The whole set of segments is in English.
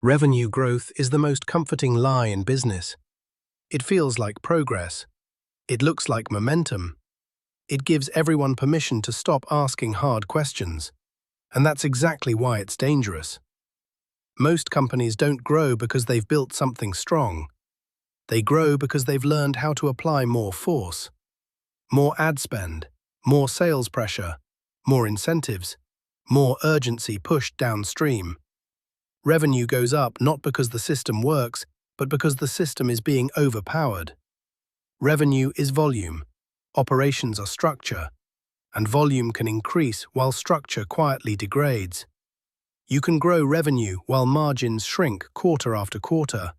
Revenue growth is the most comforting lie in business. It feels like progress. It looks like momentum. It gives everyone permission to stop asking hard questions. And that's exactly why it's dangerous. Most companies don't grow because they've built something strong. They grow because they've learned how to apply more force, more ad spend, more sales pressure, more incentives, more urgency pushed downstream. Revenue goes up not because the system works, but because the system is being overpowered. Revenue is volume, operations are structure, and volume can increase while structure quietly degrades. You can grow revenue while margins shrink quarter after quarter.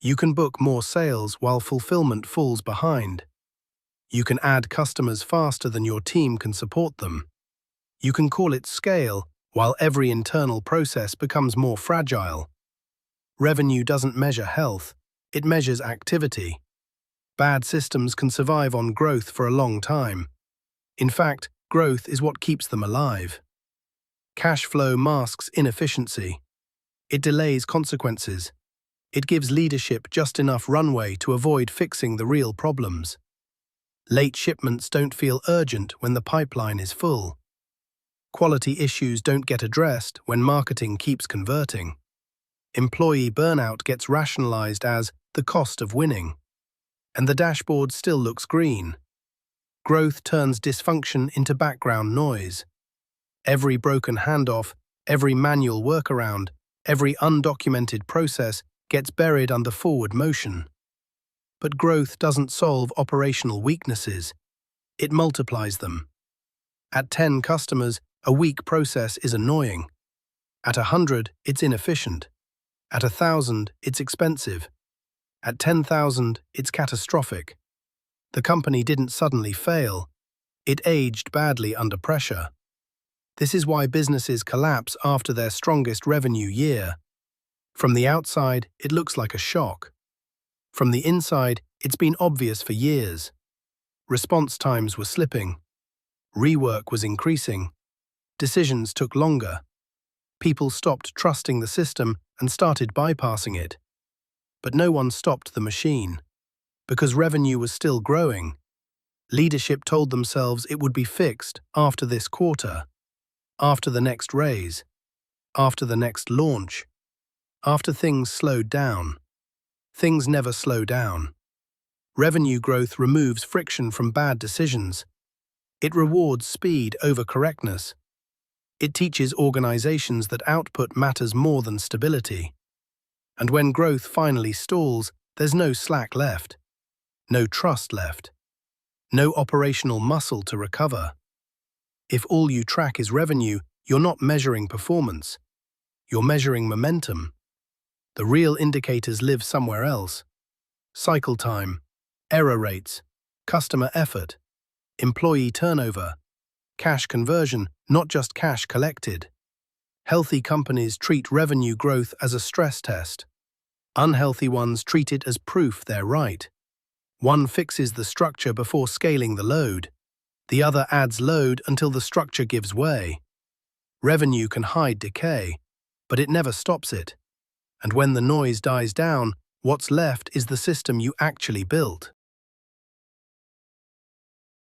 You can book more sales while fulfillment falls behind. You can add customers faster than your team can support them. You can call it scale while every internal process becomes more fragile. Revenue doesn't measure health, it measures activity. Bad systems can survive on growth for a long time. In fact, growth is what keeps them alive. Cash flow masks inefficiency. It delays consequences. It gives leadership just enough runway to avoid fixing the real problems. Late shipments don't feel urgent when the pipeline is full. Quality issues don't get addressed when marketing keeps converting. Employee burnout gets rationalized as the cost of winning. And the dashboard still looks green. Growth turns dysfunction into background noise. Every broken handoff, every manual workaround, every undocumented process gets buried under forward motion. But growth doesn't solve operational weaknesses. It multiplies them. At 10 customers, a weak process is annoying. At 100, it's inefficient. At 1,000, it's expensive. At 10,000, it's catastrophic. The company didn't suddenly fail. It aged badly under pressure. This is why businesses collapse after their strongest revenue year. From the outside, it looks like a shock. From the inside, it's been obvious for years. Response times were slipping. Rework was increasing. Decisions took longer. People stopped trusting the system and started bypassing it. But no one stopped the machine. Because revenue was still growing. Leadership told themselves it would be fixed after this quarter, after the next raise, after the next launch, after things slowed down. Things never slow down. Revenue growth removes friction from bad decisions. It rewards speed over correctness. It teaches organizations that output matters more than stability. And when growth finally stalls, there's no slack left, no trust left, no operational muscle to recover. If all you track is revenue, you're not measuring performance. You're measuring momentum. The real indicators live somewhere else. Cycle time, error rates, customer effort, employee turnover, cash conversion, not just cash collected. Healthy companies treat revenue growth as a stress test. Unhealthy ones treat it as proof they're right. One fixes the structure before scaling the load. The other adds load until the structure gives way. Revenue can hide decay, but it never stops it. And when the noise dies down, what's left is the system you actually built.